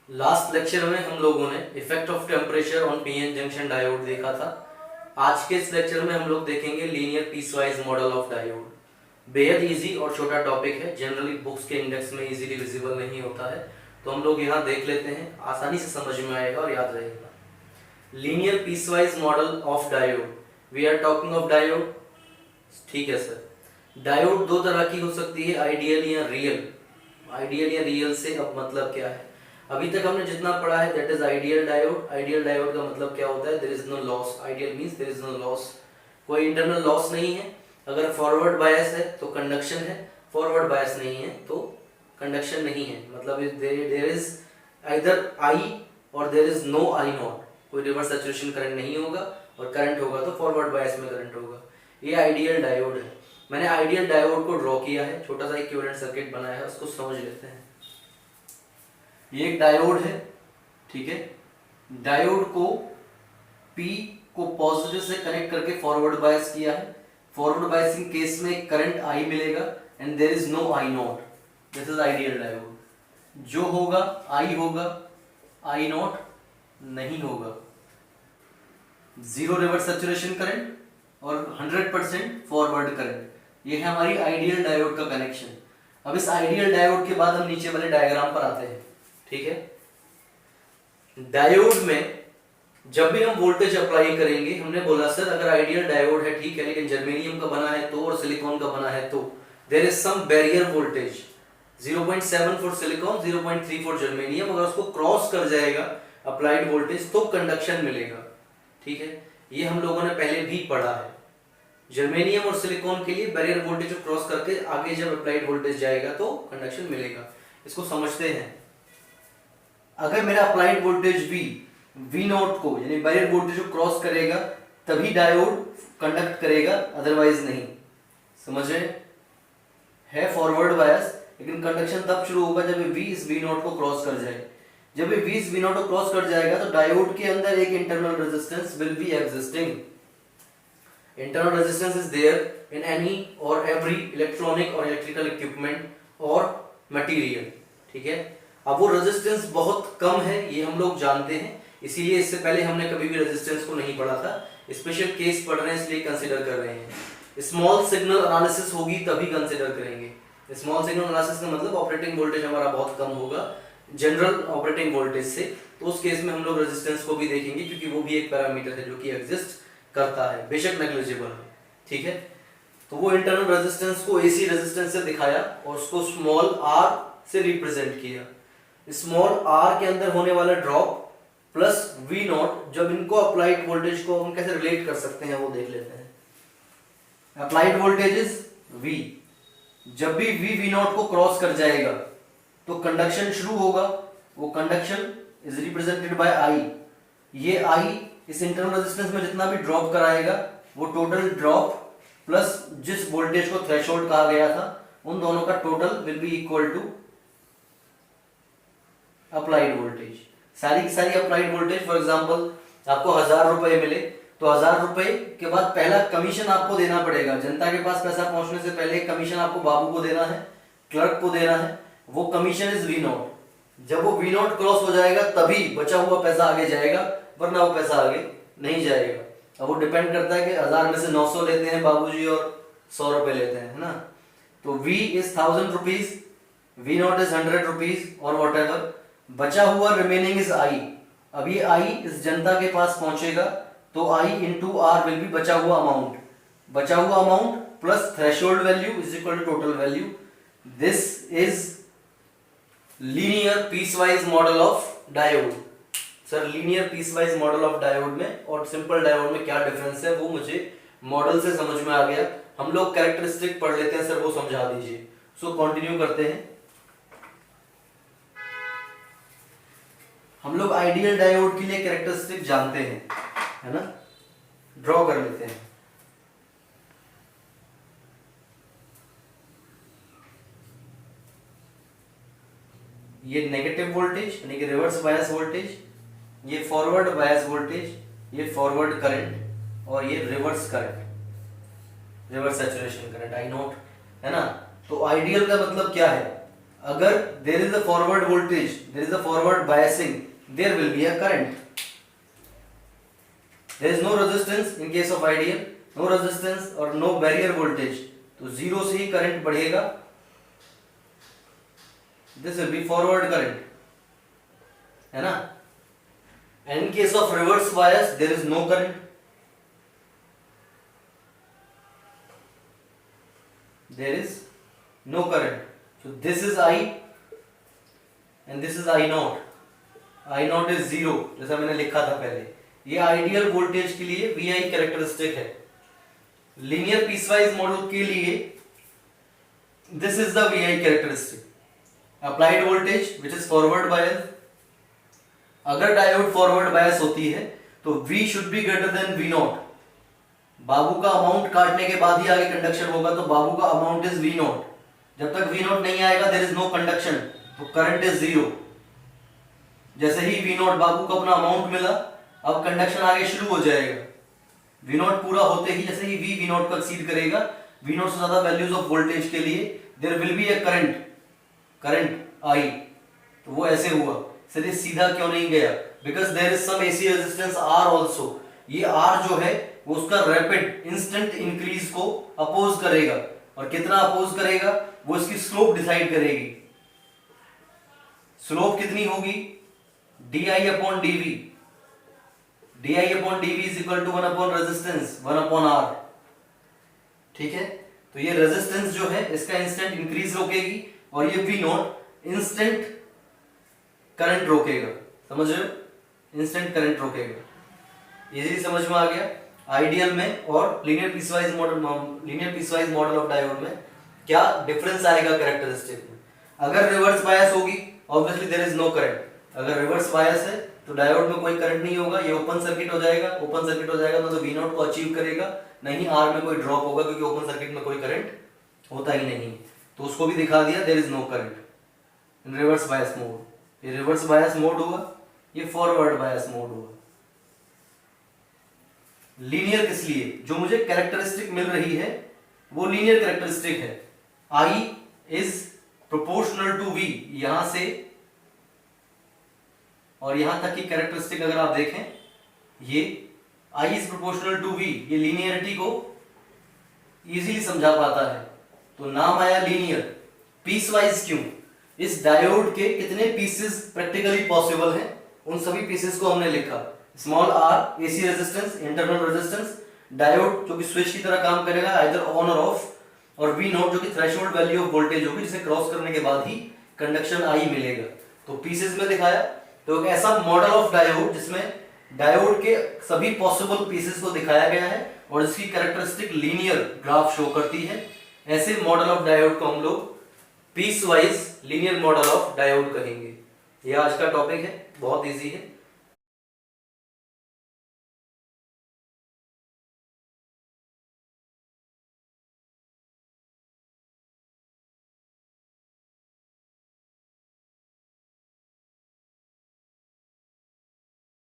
Last lecture में हम लोगों ने effect of temperature on PN junction diode देखा था। आज के इस लेक्चर में हम लोग देखेंगे linear piecewise model of diode. बेहद इजी और छोटा टॉपिक है, जनरली बुक्स के इंडेक्स में इजीली विजिबल नहीं होता है, तो हम लोग यहाँ देख लेते हैं, आसानी से समझ में आएगा और याद रहेगा। Linear piecewise model of diode, we are talking of diode. ठीक है सर। डायोड दो तरह की हो सकती है, आइडियल या रियल। आइडियल या रियल से अब मतलब क्या है? अभी तक हमने जितना पढ़ा है that is ideal diode. Ideal diode का मतलब क्या होता है? There is no loss. Ideal means there is no loss, कोई इंटरनल लॉस नहीं है। अगर फॉरवर्ड बायस है तो कंडक्शन है, फॉरवर्ड बायस नहीं है तो कंडक्शन नहीं है। मतलब there is either I or there is no I naught. कोई रिवर्स सैचुरेशन करंट नहीं होगा, और करंट होगा तो फॉरवर्ड बायस में करंट होगा। ये आइडियल डायोड है। मैंने आइडियल डायोड को ड्रॉ किया है, छोटा सा इक्विवेलेंट सर्किट बनाया है, उसको समझ लेते हैं। ये एक डायोड है, ठीक है। डायोड को P को पॉजिटिव से कनेक्ट करके फॉरवर्ड बायस किया है। फॉरवर्ड बायसिंग केस में करंट I मिलेगा and there is no I naught. This is ideal diode. जो होगा I होगा, आई नॉट नहीं होगा। जीरो रिवर्स सैचुरेशन करंट और 100% फॉरवर्ड करंट, ये है हमारी आइडियल डायोड का कनेक्शन। अब इस आइडियल डायोड के बाद हम नीचे वाले डायग्राम पर आते हैं, ठीक है। डायोड में जब भी हम वोल्टेज अप्लाई करेंगे, हमने बोला सर अगर आइडियल डायोड है ठीक है, लेकिन जर्मेनियम का बना है तो और सिलिकॉन का बना है तो there is some barrier voltage 0.7 for silicon, 0.3 for germanium. अगर उसको क्रॉस कर जाएगा अप्लाइड वोल्टेज तो कंडक्शन मिलेगा, ठीक है। ये हम लोगों ने पहले भी पढ़ा है। जर्मेनियम और सिलिकॉन के लिए बैरियर वोल्टेज को क्रॉस करके आगे जब अप्लाइड वोल्टेज जाएगा तो कंडक्शन मिलेगा। इसको समझते हैं। अगर मेरा अप्लाइड वोल्टेज V नॉट को यानी बैरियर वोल्टेज को क्रॉस करेगा तभी डायोड कंडक्ट करेगा, अदरवाइज नहीं। समझ रहे है? फॉरवर्ड बायस, लेकिन कंडक्शन तब शुरू होगा जब V इस V नॉट को क्रॉस कर जाए। जब V इस V नॉट को क्रॉस कर जाएगा तो डायोड के अंदर एक internal resistance will be existing. Internal resistance is there in any और एवरी इलेक्ट्रॉनिक और इलेक्ट्रिकल इक्विपमेंट और मटेरियल, ठीक है। अब वो रेजिस्टेंस बहुत कम है, ये हम लोग जानते हैं, इसीलिए इससे पहले हमने कभी भी रेजिस्टेंस को नहीं पढ़ा था। स्पेशल केस पढ़ रहे हैं इसलिए कंसीडर कर रहे हैं। स्मॉल सिग्नल एनालिसिस होगी तभी कंसीडर करेंगे। स्मॉल सिग्नल एनालिसिस का मतलब ऑपरेटिंग वोल्टेज हमारा बहुत कम होगा जनरल ऑपरेटिंग वोल्टेज से, तो उस केस में हम लोग रेजिस्टेंस को भी देखेंगे, क्योंकि वो भी एक पैरामीटर है जो कि एग्जिस्ट करता है, बेशक नेग्लिजिबल है, ठीक है। तो वो इंटरनल रेजिस्टेंस को AC रेजिस्टेंस से दिखाया और उसको स्मॉल r से रिप्रेजेंट किया। स्मॉल r के अंदर होने वाला ड्रॉप प्लस V नॉट, जब इनको अप्लाइड वोल्टेज को हम कैसे रिलेट कर सकते हैं वो देख लेते हैं। अप्लाइड वोल्टेज इज V, जब भी V नॉट को क्रॉस कर जाएगा तो कंडक्शन शुरू होगा। वो conduction is represented by I। ये I इस इंटरनल रेजिस्टेंस में जितना भी ड्रॉप कराएगा वो टोटल ड्रॉप प्लस जिस वोल्टेज को थ्रेशोल्ड कहा गया था उन दोनों का total will be equal to applied voltage. सारी की सारी अप्लाइड वोल्टेज, फॉर एग्जांपल आपको 1000 रुपए मिले तो 1000 रुपए के बाद पहला कमीशन आपको देना पड़ेगा। जनता के पास पैसा पहुंचने से पहले कमीशन आपको बाबू को देना है, क्लर्क को देना है। वो कमीशन इज V नॉट। जब वो V नॉट क्रॉस हो जाएगा तभी बचा हुआ पैसा आगे जाएगा, वरना वो पैसा आगे नहीं जाएगा। अब वो डिपेंड करता है कि 1000 में से 900 लेते हैं बाबूजी और 100 रुपए लेते हैं, है ना। तो V is 1000 rupees, V not is 100 rupees और वॉट एवर। बचा हुआ रिमेनिंग इज I। अब ये I इस जनता के पास पहुंचेगा तो I into R will be बचा हुआ अमाउंट। बचा हुआ amount plus threshold value is equal to total value. This is linear piecewise model of diode. Sir linear piecewise model of diode में और सिंपल डायोड में क्या डिफरेंस है वो मुझे मॉडल से समझ में आ गया। हम लोग कैरेक्टरिस्टिक पढ़ लेते हैं सर, वो समझा दीजिए। सो कंटिन्यू करते हैं। हम लोग आइडियल डायोड के लिए कैरेक्टरिस्टिक जानते हैं, है ना। ड्रॉ कर लेते हैं। ये नेगेटिव वोल्टेज यानी कि रिवर्स बायस वोल्टेज, ये फॉरवर्ड बायस वोल्टेज, ये फॉरवर्ड करंट और ये reverse current, reverse saturation current I naught, है ना। तो आइडियल का मतलब क्या है? अगर there is a forward voltage, there is a forward biasing, there will be a current. There is no resistance in case of ideal, no resistance और no barrier voltage, तो जीरो से ही करंट बढ़ेगा. This will B forward current, है ना. And in case of reverse bias there is no current. There is no current. So this is I and this is I naught. I naught is 0 जैसा मैंने लिखा था पहले. ये ideal voltage के लिए VI कैरेक्टरिस्टिक है. लीनियर पीसवाइज मॉडल के लिए this is the VI characteristic. Applied voltage which is forward bias. अगर डायोड फॉरवर्ड बायस होती है तो V should be greater than V naught. बाबू का अमाउंट काटने के बाद ही आगे कंडक्शन होगा, तो बाबू का अमाउंट इज वी नॉट. जब तक वी नॉट नहीं आएगा देयर इज नो कंडक्शन, तो करंट इज जीरो. जैसे ही वी नॉट बाबू को अपना अमाउंट मिला, अब कंडक्शन आगे शुरू हो जाएगा. वी नॉट पूरा होते ही जैसे ही वी नॉट को एक्सीड करेगा, वी नॉट से ज्यादा वैल्यूज ऑफ वोल्टेज के लिए there will be a current I. तो वो ऐसे हुआ. सर ये सीधा क्यों नहीं गया? Because there is some AC resistance R also. ये आर जो है वो उसका रैपिड इंस्टेंट इंक्रीज को अपोज करेगा, और कितना अपोज करेगा वो इसकी स्लोप डिसाइड करेगी. स्लोप कितनी होगी? di upon dv. di upon dv is equal to 1 upon resistance 1 upon r. ठीक है, तो ये रेजिस्टेंस जो है इसका इंस्टेंट इंक्रीज रोकेगी, और ये v नॉट इंस्टेंट करंट रोकेगा. समझ रहे हो? इंस्टेंट करंट रोकेगा. इजीली समझ में आ गया. आइडियल में और linear piecewise model of diode में क्या डिफरेंस आएगा कैरेक्टरिस्टिक में. अगर रिवर्स बायस होगी obviously there is no current. अगर रिवर्स बायस है तो डायोड में कोई करंट नहीं होगा, ये ओपन सर्किट हो जाएगा. ओपन सर्किट हो जाएगा तो वी नॉट को अचीव करेगा, नहीं आर में कोई ड्रॉप होगा, क्योंकि ओपन सर्किट में कोई करंट होता ही नहीं. तो उसको भी दिखा दिया, there is no current in reverse bias mode. ये रिवर्स बायस मोड हुआ, ये फॉरवर्ड बायस मोड हुआ. लीनियर किस लिए? जो मुझे कैरेक्टरिस्टिक मिल रही है वो लीनियर कैरेक्टरिस्टिक है. I is proportional to V. यहां से और यहां तक की कैरेक्टरिस्टिक अगर आप देखें, ये I is proportional to V, ये लीनियरिटी को इजीली समझा पाता है, तो नाम आया लीनियर. पीसवाइज क्यों? इस डायोड के कितने पीसेस प्रैक्टिकली पॉसिबल हैं, उन सभी पीसेस को हमने लिखा. Small R AC resistance, internal resistance, diode जो कि स्विच की तरह काम करेगा आइदर ऑन और ऑफ, और वी नॉट जो कि थ्रेशोल्ड वैल्यू ऑफ वोल्टेज होगी, जिसे क्रॉस करने के बाद ही कंडक्शन आई मिलेगा. तो पीसेस में दिखाया. तो एक ऐसा मॉडल ऑफ डायोड जिसमें डायोड के सभी पॉसिबल पीसेस को दिखाया गया है और इसकी कैरेक्टरिस्टिक लीनियर ग्राफ शो करती है. ऐसे मॉडल ऑफ डायोड को हम लोग piecewise linear model of diode कहेंगे. यह आज का टॉपिक है, बहुत इजी है.